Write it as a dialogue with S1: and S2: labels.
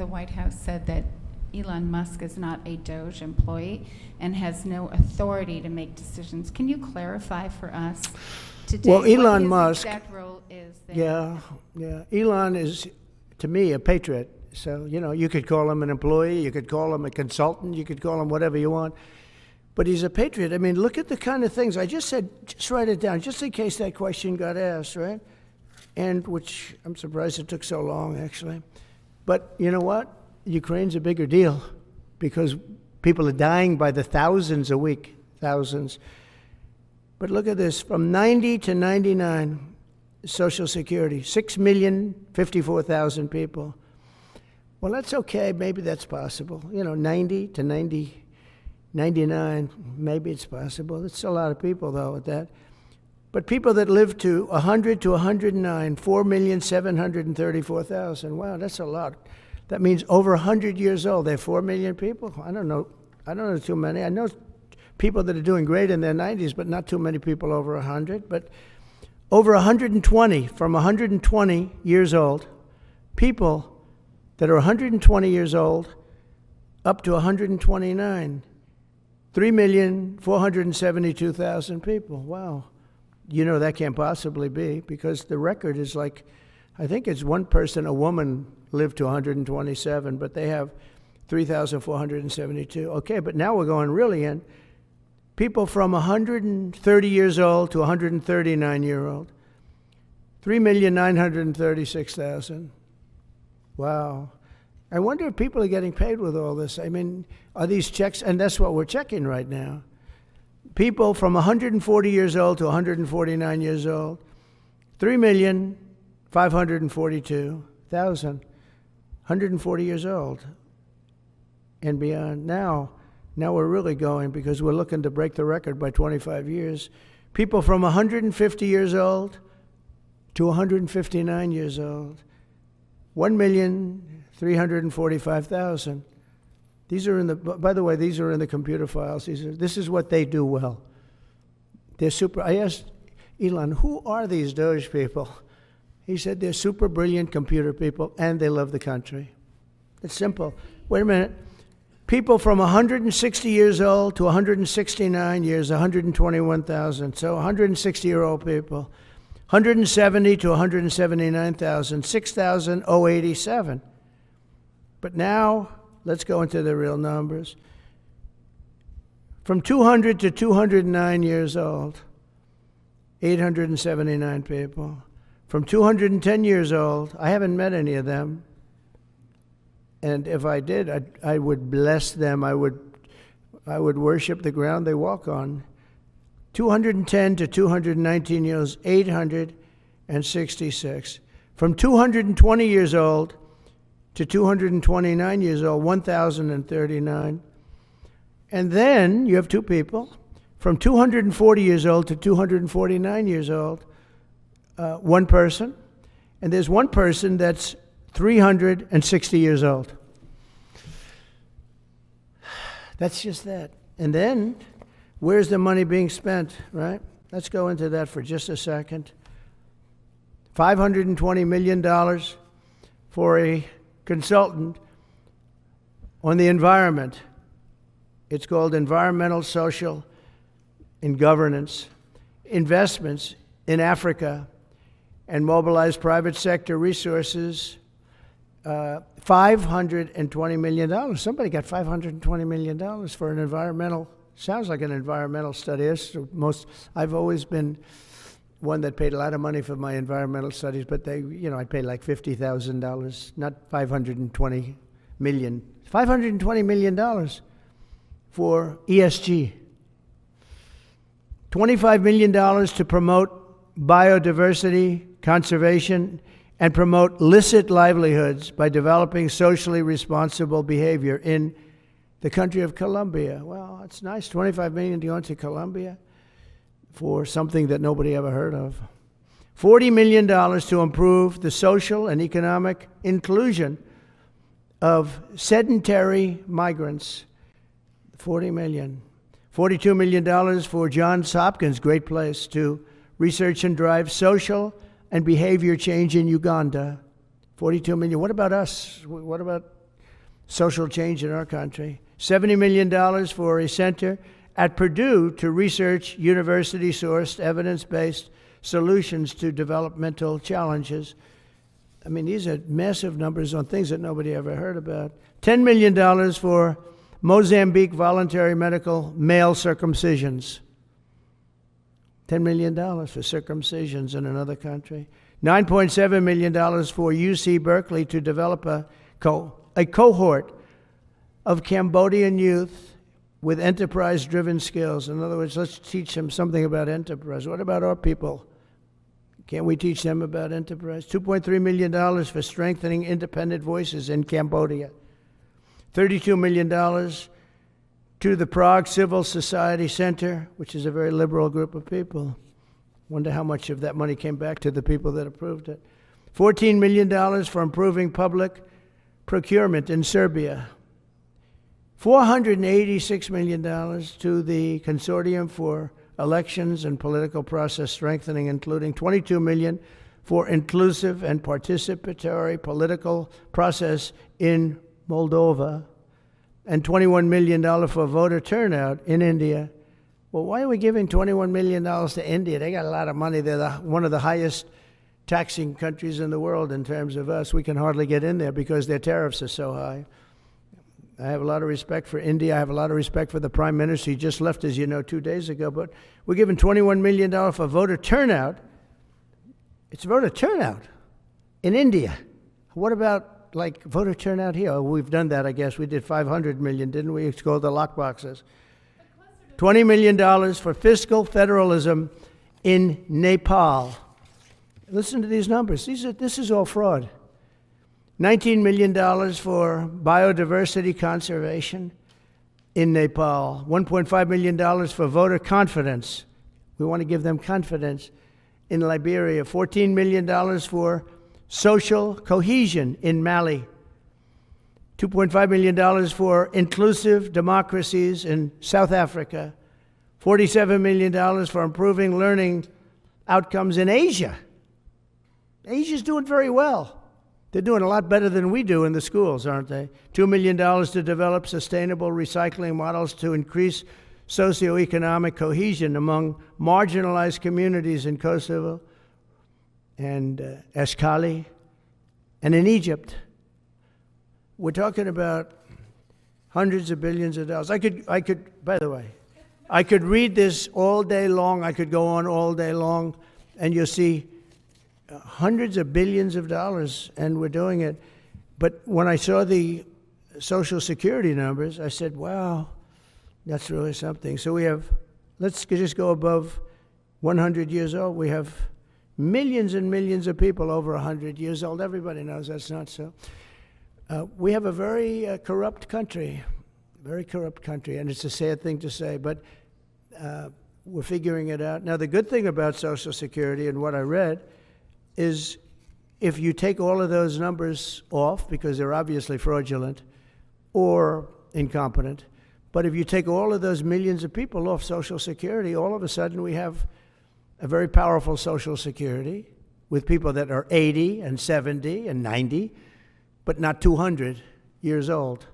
S1: White House said that Elon Musk is not a DOGE employee and has no authority to make decisions. Can you clarify for us today
S2: Well, Elon
S1: what his
S2: Musk,
S1: exact role is there?
S2: yeah. Elon is, to me, a patriot. So, you could call him an employee, you could call him a consultant, you could call him whatever you want. But he's a patriot. I mean, look at the kind of things. I just said, just write it down, just in case that question got asked, right? And which I'm surprised it took so long, actually. But you know what? Ukraine's a bigger deal because people are dying by the thousands a week, thousands. But look at this, from 90 to 99, Social Security, 6,054,000 people. Well, that's okay, maybe that's possible. 90 to 99, maybe it's possible. It's a lot of people, though, at that. But people that live to 100 to 109, 4,734,000. Wow, that's a lot. That means over 100 years old. They're 4 million people. I don't know too many. I know people that are doing great in their 90s, but not too many people over 100. But over 120, from 120 years old, people that are 120 years old up to 129, 3,472,000 people. Wow. That can't possibly be because the record is like, I think it's one person, a woman, lived to 127, but they have 3,472. Okay, but now we're going really in. People from 130 years old to 139-year-old, 3,936,000. Wow. I wonder if people are getting paid with all this. I mean, are these checks? And that's what we're checking right now. People from 140 years old to 149 years old, 3,542,000, 140 years old and beyond. Now we're really going because we're looking to break the record by 25 years. People from 150 years old to 159 years old, 1,345,000. These are by the way, these are in the computer files. This is what they do well. They're super. I asked Elon, who are these DOGE people? He said they're super brilliant computer people and they love the country. It's simple. Wait a minute. People from 160 years old to 169 years, 121,000. So 160-year-old people. 170 to 179,000, 6,087. But now, let's go into the real numbers. From 200 to 209 years old, 879 people. From 210 years old, I haven't met any of them. And if I did, I would bless them. I would worship the ground they walk on. 210 to 219 years, 866. From 220 years old to 229 years old, 1,039. And then you have two people, from 240 years old to 249 years old, one person. And there's one person that's 360 years old. That's just that. And then, where's the money being spent, right? Let's go into that for just a second. $520 million for a consultant on the environment. It's called Environmental, Social, and Governance. Investments in Africa and mobilize private sector resources. $520 million. Somebody got $520 million for an environmental, sounds like an environmental study. I've always been one that paid a lot of money for my environmental studies, but I paid like $50,000, not $520 million. $520 million for ESG. $25 million to promote biodiversity, conservation, and promote licit livelihoods by developing socially responsible behavior in the country of Colombia. Well, it's nice, $25 million to go into Colombia for something that nobody ever heard of. $40 million to improve the social and economic inclusion of sedentary migrants. $40 million. $42 million for Johns Hopkins, great place, to research and drive social and behavior change in Uganda. $42 million. What about us? What about social change in our country. $70 million for a center at Purdue to research university-sourced, evidence-based solutions to developmental challenges. I mean, these are massive numbers on things that nobody ever heard about. $10 million for Mozambique voluntary medical male circumcisions. $10 million for circumcisions in another country. $9.7 million for UC Berkeley to develop a cohort of Cambodian youth with enterprise-driven skills. In other words, let's teach them something about enterprise. What about our people? Can't we teach them about enterprise? $2.3 million for strengthening independent voices in Cambodia. $32 million to the Prague Civil Society Center, which is a very liberal group of people. Wonder how much of that money came back to the people that approved it. $14 million for improving public procurement in Serbia. $486 million to the Consortium for Elections and Political Process Strengthening, including $22 million for inclusive and participatory political process in Moldova, and $21 million for voter turnout in India. Well, why are we giving $21 million to India? They got a lot of money. They're one of the highest taxing countries in the world in terms of us. We can hardly get in there because their tariffs are so high. I have a lot of respect for India. I have a lot of respect for the Prime Minister. He just left, as you know, 2 days ago. But we're giving $21 million for voter turnout. It's voter turnout in India. What about, like, voter turnout here? Oh, we've done that, I guess. We did $500 million, didn't we? It's called the lockboxes. $20 million for fiscal federalism in Nepal. Listen to these numbers. This is all fraud. $19 million for biodiversity conservation in Nepal. $1.5 million for voter confidence. We want to give them confidence in Liberia. $14 million for social cohesion in Mali. $2.5 million for inclusive democracies in South Africa. $47 million for improving learning outcomes in Asia. Asia's doing very well. They're doing a lot better than we do in the schools, aren't they? $2 million to develop sustainable recycling models to increase socioeconomic cohesion among marginalized communities in Kosovo and Eskali and in Egypt. We're talking about hundreds of billions of dollars. I could, by the way, I could read this all day long. I could go on all day long, and you'll see hundreds of billions of dollars, and we're doing it. But when I saw the Social Security numbers, I said, wow, that's really something. So we have, let's just go above 100 years old. We have millions and millions of people over 100 years old. Everybody knows that's not so. We have a very corrupt country, and it's a sad thing to say, but we're figuring it out. Now, the good thing about Social Security and what I read is if you take all of those numbers off, because they're obviously fraudulent or incompetent, but if you take all of those millions of people off Social Security, all of a sudden we have a very powerful Social Security with people that are 80 and 70 and 90, but not 200 years old.